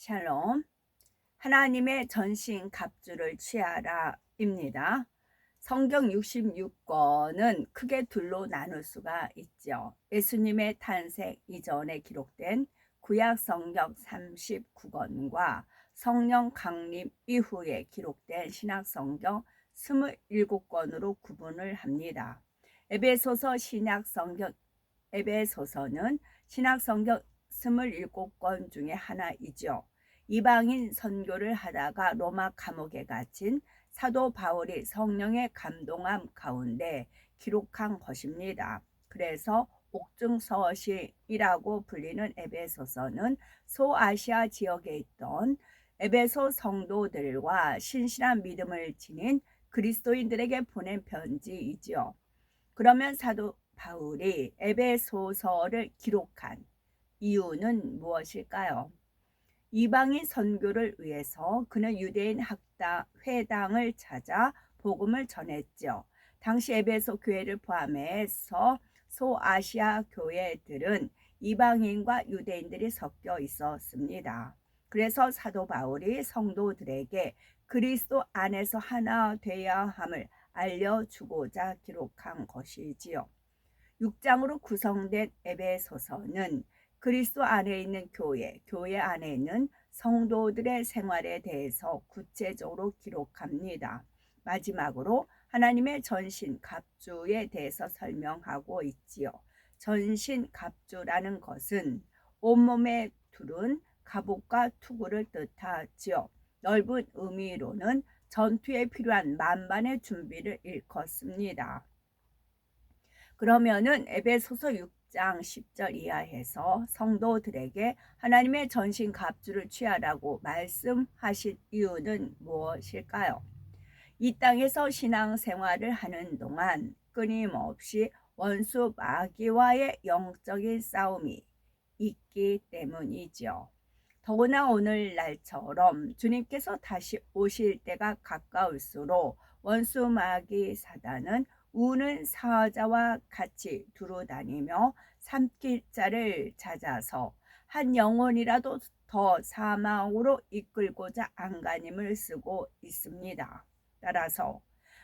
샬롬. 하나님의 전신 갑주를 취하라 입니다. 성경 66권은 크게 둘로 나눌 수가 있죠. 예수님의 탄생 이전에 기록된 구약 성경 39권과 성령 강림 이후에 기록된 신약 성경 27권으로 구분을 합니다. 에베소서는 신약 성경 27권 중에 하나이죠. 이방인 선교를 하다가 로마 감옥에 갇힌 사도 바울이 성령의 감동함 가운데 기록한 것입니다. 그래서 옥중서신이라고 불리는 에베소서는 소아시아 지역에 있던 에베소 성도들과 신실한 믿음을 지닌 그리스도인들에게 보낸 편지이지요. 그러면 사도 바울이 에베소서를 기록한 이유는 무엇일까요? 이방인 선교를 위해서 그는 유대인 회당을 찾아 복음을 전했죠. 당시 에베소 교회를 포함해서 소아시아 교회들은 이방인과 유대인들이 섞여 있었습니다. 그래서 사도 바울이 성도들에게 그리스도 안에서 하나 되어야 함을 알려주고자 기록한 것이지요. 6장으로 구성된 에베소서는 그리스도 안에 있는 교회 안에 있는 성도들의 생활에 대해서 구체적으로 기록합니다. 마지막으로 하나님의 전신 갑주에 대해서 설명하고 있지요. 전신 갑주라는 것은 온몸에 두른 갑옷과 투구를 뜻하지요. 넓은 의미로는 전투에 필요한 만반의 준비를 일컫습니다. 그러면은 에베소서 6장 10절 이하에서 성도들에게 하나님의 전신 갑주를 취하라고 말씀하신 이유는 무엇일까요? 이 땅에서 신앙생활을 하는 동안 끊임없이 원수 마귀와의 영적인 싸움이 있기 때문이죠. 더구나 오늘날처럼 주님께서 다시 오실 때가 가까울수록 원수 마귀 사단은 우는 사자와 같이 두루다니며 삼킬 자를 찾아서 한 영혼이라도 더 사망으로 이끌고자 안간힘을 쓰고 있습니다. 따라서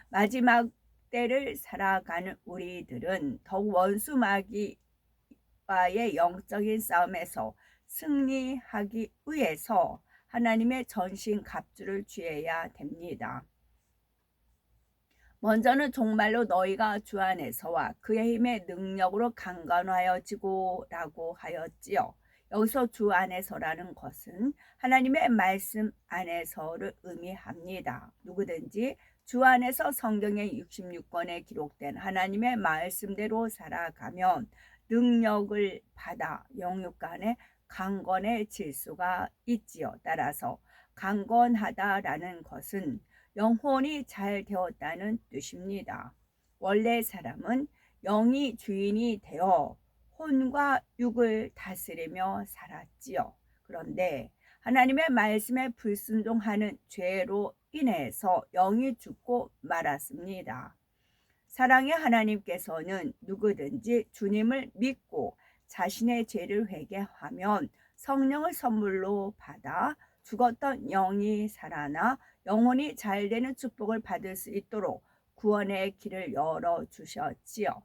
마지막 때를 살아가는 우리들은 더욱 원수 마귀와의 영적인 싸움에서 승리하기 위해서 하나님의 전신 갑주를 취해야 됩니다. 먼저는 정말로 너희가 주 안에서와 그의 힘의 능력으로 강건하여지고 라고 하였지요. 여기서 주 안에서라는 것은 하나님의 말씀 안에서를 의미합니다. 누구든지 주 안에서 성경의 66권에 기록된 하나님의 말씀대로 살아가면 능력을 받아 영육간에 강건해질 수가 있지요. 따라서 강건하다라는 것은 영혼이 잘 되었다는 뜻입니다. 원래 사람은 영이 주인이 되어 혼과 육을 다스리며 살았지요. 그런데 하나님의 말씀에 불순종하는 죄로 인해서 영이 죽고 말았습니다. 사랑의 하나님께서는 누구든지 주님을 믿고 자신의 죄를 회개하면 성령을 선물로 받아 죽었던 영이 살아나 영혼이 잘 되는 축복을 받을 수 있도록 구원의 길을 열어주셨지요.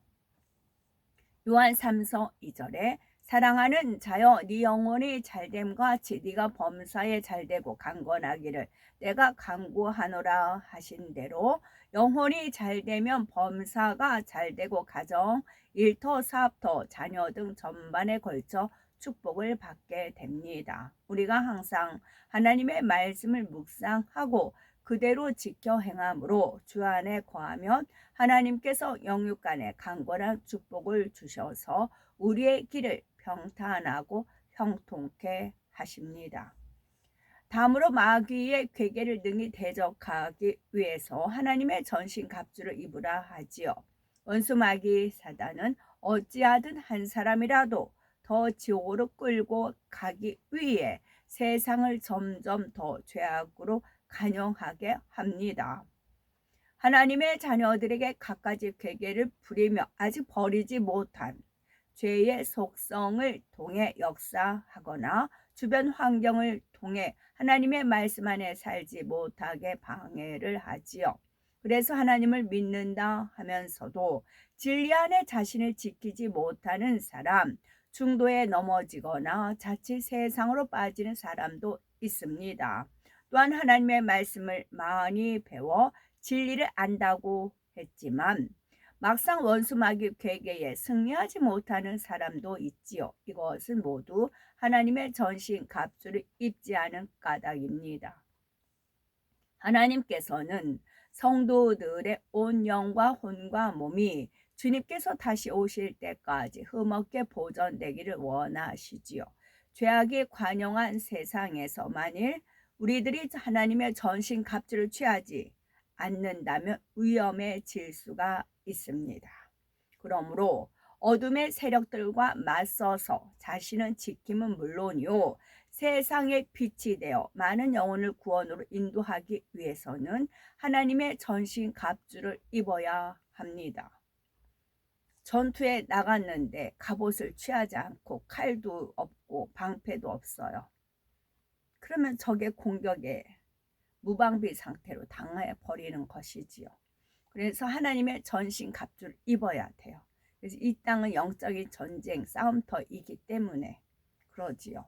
요한 3서 2절에 사랑하는 자여 네 영혼이 잘됨과 같이 네가 범사에 잘되고 강건하기를 내가 간구하노라 하신 대로 영혼이 잘되면 범사가 잘되고 가정, 일터, 사업터, 자녀 등 전반에 걸쳐 축복을 받게 됩니다. 우리가 항상 하나님의 말씀을 묵상하고 그대로 지켜 행함으로 주 안에 거하면 하나님께서 영육간에 강건한 축복을 주셔서 우리의 길을 평탄하고 형통케 하십니다. 다음으로 마귀의 괴계를 능히 대적하기 위해서 하나님의 전신 갑주를 입으라 하지요. 원수 마귀 사단은 어찌하든 한 사람이라도 더 지옥으로 끌고 가기 위해 세상을 점점 더 죄악으로 간영하게 합니다. 하나님의 자녀들에게 갖가지 괴계를 부리며 아직 버리지 못한 죄의 속성을 통해 역사하거나 주변 환경을 통해 하나님의 말씀 안에 살지 못하게 방해를 하지요. 그래서 하나님을 믿는다 하면서도 진리 안에 자신을 지키지 못하는 사람, 중도에 넘어지거나 자칫 세상으로 빠지는 사람도 있습니다. 또한 하나님의 말씀을 많이 배워 진리를 안다고 했지만 막상 원수 마귀 괴계에 승리하지 못하는 사람도 있지요. 이것은 모두 하나님의 전신 갑주를 입지 않은 까닭입니다. 하나님께서는 성도들의 온 영과 혼과 몸이 주님께서 다시 오실 때까지 흠없게 보존되기를 원하시지요. 죄악이 관영한 세상에서 만일 우리들이 하나님의 전신 갑주를 취하지 않는다면 위험해질 수가 있습니다. 그러므로 어둠의 세력들과 맞서서 자신은 지킴은 물론이요 세상의 빛이 되어 많은 영혼을 구원으로 인도하기 위해서는 하나님의 전신 갑주를 입어야 합니다. 전투에 나갔는데 갑옷을 취하지 않고 칼도 없고 방패도 없어요. 그러면 적의 공격에 무방비 상태로 당해 버리는 것이지요. 그래서 하나님의 전신 갑주를 입어야 돼요. 그래서 이 땅은 영적인 전쟁, 싸움터이기 때문에 그러지요.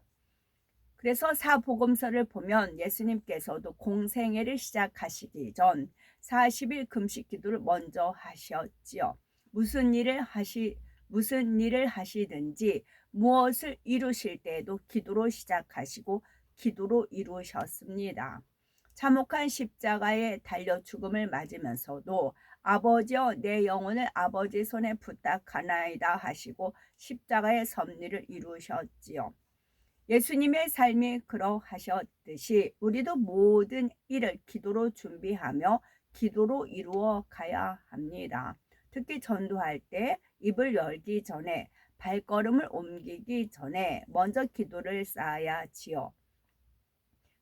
그래서 사복음서를 보면 예수님께서도 공생애를 시작하시기 전 40일 금식 기도를 먼저 하셨지요. 무슨 일을 하시든지 무엇을 이루실 때에도 기도로 시작하시고 기도로 이루셨습니다. 참혹한 십자가에 달려 죽음을 맞으면서도 아버지여 내 영혼을 아버지 손에 부탁하나이다 하시고 십자가의 섭리를 이루셨지요. 예수님의 삶이 그러하셨듯이 우리도 모든 일을 기도로 준비하며 기도로 이루어 가야 합니다. 특히 전도할 때 입을 열기 전에 발걸음을 옮기기 전에 먼저 기도를 쌓아야지요.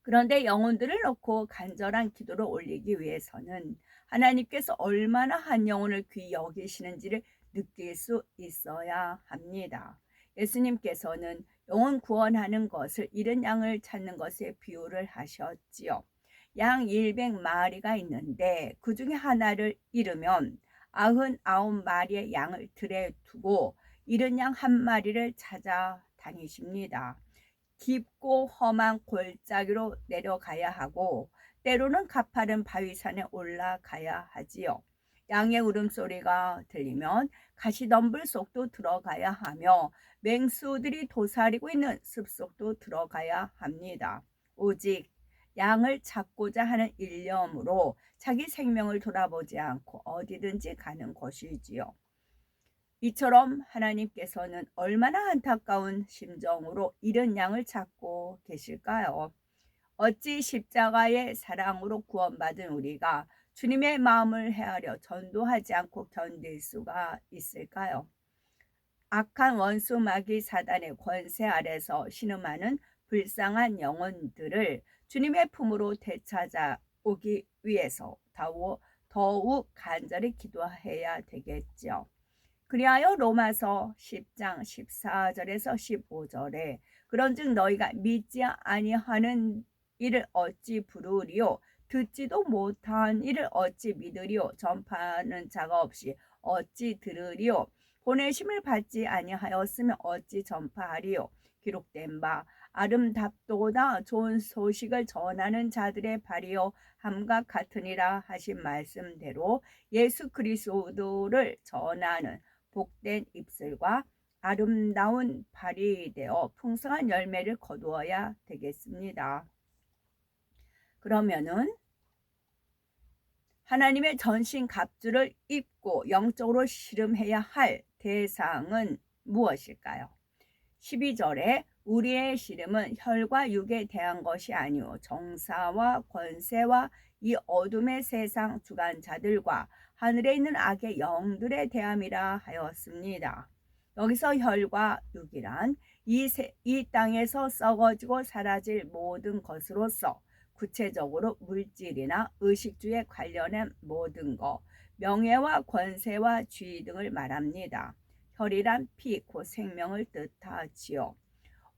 그런데 영혼들을 놓고 간절한 기도를 올리기 위해서는 하나님께서 얼마나 한 영혼을 귀히 여기시는지를 느낄 수 있어야 합니다. 예수님께서는 영혼 구원하는 것을 잃은 양을 찾는 것에 비유를 하셨지요. 양 100마리가 있는데 그 중에 하나를 잃으면 99마리의 양을 들에 두고 잃은 양 한 마리를 찾아 다니십니다. 깊고 험한 골짜기로 내려가야 하고 때로는 가파른 바위산에 올라가야 하지요. 양의 울음소리가 들리면 가시덤불 속도 들어가야 하며 맹수들이 도사리고 있는 숲속도 들어가야 합니다. 오직 양을 찾고자 하는 일념으로 자기 생명을 돌아보지 않고 어디든지 가는 것이지요. 이처럼 하나님께서는 얼마나 안타까운 심정으로 잃은 양을 찾고 계실까요? 어찌 십자가의 사랑으로 구원받은 우리가 주님의 마음을 헤아려 전도하지 않고 견딜 수가 있을까요? 악한 원수 마귀 사단의 권세 아래서 신음하는 불쌍한 영혼들을 주님의 품으로 되찾아오기 위해서 더욱 간절히 기도해야 되겠죠. 그리하여 로마서 10장 14절에서 15절에 그런즉 너희가 믿지 아니하는 이를 어찌 부르리요 듣지도 못한 이를 어찌 믿으리요 전파하는 자가 없이 어찌 들으리요 보내심을 받지 아니하였으면 어찌 전파하리요 기록된 바 아름답도다 좋은 소식을 전하는 자들의 발이요 함과 같으니라 하신 말씀대로 예수 그리스도를 전하는 복된 입술과 아름다운 발이 되어 풍성한 열매를 거두어야 되겠습니다. 그러면은 하나님의 전신 갑주를 입고 영적으로 씨름해야 할 대상은 무엇일까요? 12절에 우리의 씨름은 혈과 육에 대한 것이 아니오 정사와 권세와 이 어둠의 세상 주관자들과 하늘에 있는 악의 영들에 대함이라 하였습니다. 여기서 혈과 육이란 이 땅에서 썩어지고 사라질 모든 것으로서 구체적으로 물질이나 의식주에 관련한 모든 것, 명예와 권세와 지위 등을 말합니다. 혈이란 피, 곧 생명을 뜻하지요.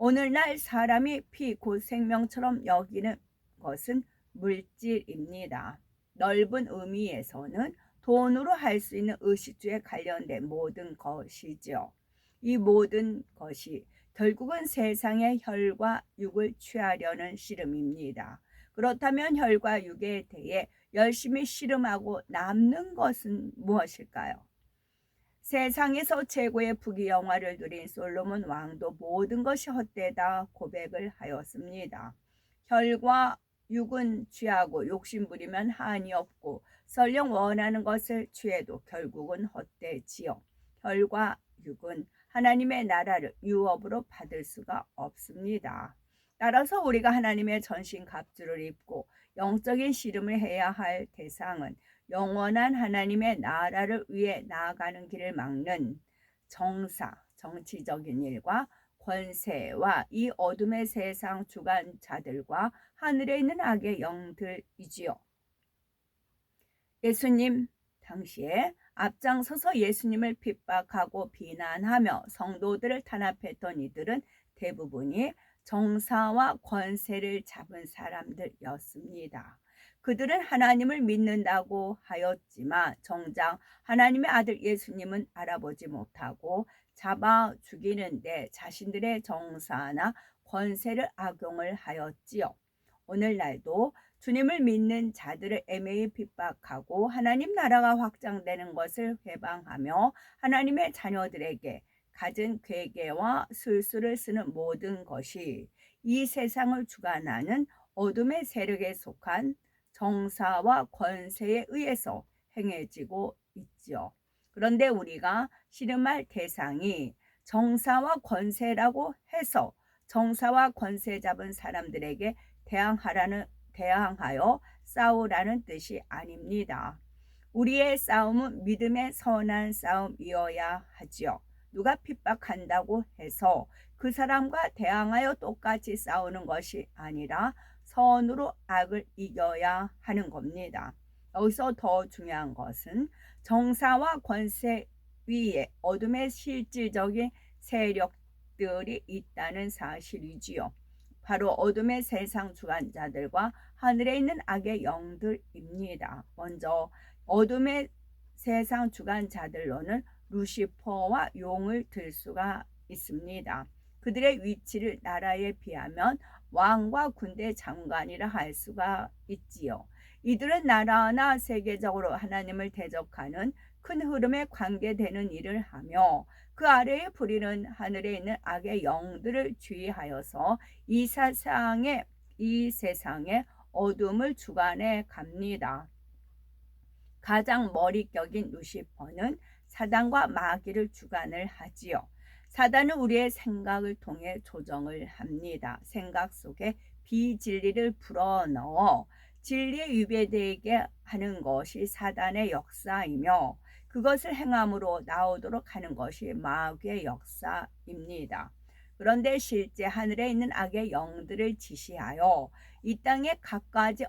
오늘날 사람이 피 곧 생명처럼 여기는 것은 물질입니다. 넓은 의미에서는 돈으로 할 수 있는 의식주에 관련된 모든 것이죠. 이 모든 것이 결국은 세상의 혈과 육을 취하려는 씨름입니다. 그렇다면 혈과 육에 대해 열심히 씨름하고 남는 것은 무엇일까요? 세상에서 최고의 부귀영화를 누린 솔로몬 왕도 모든 것이 헛되다 고백을 하였습니다. 혈과 육은 취하고 욕심부리면 한이 없고 설령 원하는 것을 취해도 결국은 헛되지요. 혈과 육은 하나님의 나라를 유업으로 받을 수가 없습니다. 따라서 우리가 하나님의 전신 갑주를 입고 영적인 씨름을 해야 할 대상은 영원한 하나님의 나라를 위해 나아가는 길을 막는 정사, 정치적인 일과 권세와 이 어둠의 세상 주관자들과 하늘에 있는 악의 영들이지요. 예수님 당시에 앞장서서 예수님을 핍박하고 비난하며 성도들을 탄압했던 이들은 대부분이 정사와 권세를 잡은 사람들이었습니다. 그들은 하나님을 믿는다고 하였지만 정작 하나님의 아들 예수님은 알아보지 못하고 잡아 죽이는데 자신들의 정사나 권세를 악용을 하였지요. 오늘날도 주님을 믿는 자들을 애매히 핍박하고 하나님 나라가 확장되는 것을 회방하며 하나님의 자녀들에게 가진 괴계와 술수를 쓰는 모든 것이 이 세상을 주관하는 어둠의 세력에 속한 정사와 권세에 의해서 행해지고 있지요. 그런데 우리가 씨름할 대상이 정사와 권세라고 해서 정사와 권세 잡은 사람들에게 대항하여 싸우라는 뜻이 아닙니다. 우리의 싸움은 믿음의 선한 싸움이어야 하지요. 누가 핍박한다고 해서 그 사람과 대항하여 똑같이 싸우는 것이 아니라 선으로 악을 이겨야 하는 겁니다. 여기서 더 중요한 것은 정사와 권세 위에 어둠의 실질적인 세력들이 있다는 사실이지요. 바로 어둠의 세상 주관자들과 하늘에 있는 악의 영들입니다. 먼저 어둠의 세상 주관자들로는 루시퍼와 용을 들 수가 있습니다. 그들의 위치를 나라에 비하면 왕과 군대 장관이라 할 수가 있지요. 이들은 나라나 세계적으로 하나님을 대적하는 큰 흐름에 관계되는 일을 하며 그 아래에 부리는 하늘에 있는 악의 영들을 주의하여서 이 세상의 어둠을 주관해 갑니다. 가장 머리격인 루시퍼는 사단과 마귀를 주관을 하지요. 사단은 우리의 생각을 통해 조정을 합니다. 생각 속에 비진리를 불어넣어 진리에 위배되게 하는 것이 사단의 역사이며 그것을 행함으로 나오도록 하는 것이 마귀의 역사입니다. 그런데 실제 하늘에 있는 악의 영들을 지시하여 이 땅에 갖가지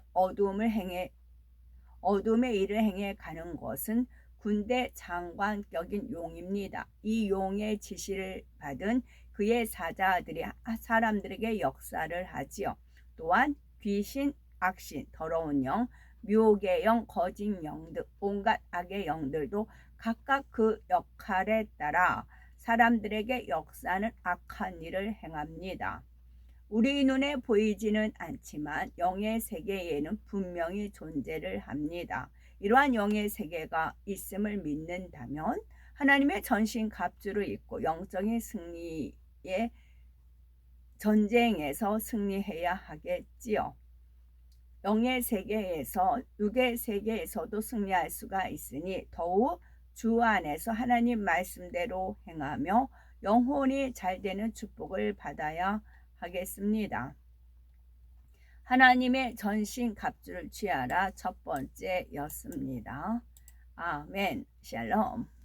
어둠의 일을 행해 가는 것은 군대 장관격인 용입니다. 이 용의 지시를 받은 그의 사자들이 사람들에게 역사를 하지요. 또한 귀신, 악신, 더러운 영, 묘의 영, 거짓 영 등 온갖 악의 영들도 각각 그 역할에 따라 사람들에게 역사하는 악한 일을 행합니다. 우리 눈에 보이지는 않지만 영의 세계에는 분명히 존재를 합니다. 이러한 영의 세계가 있음을 믿는다면 하나님의 전신 갑주를 입고 영적인 승리의 전쟁에서 승리해야 하겠지요. 영의 세계에서 육의 세계에서도 승리할 수가 있으니 더욱 주 안에서 하나님 말씀대로 행하며 영혼이 잘 되는 축복을 받아야 하겠습니다. 하나님의 전신 갑주를 취하라 첫 번째였습니다. 아멘. 샬롬.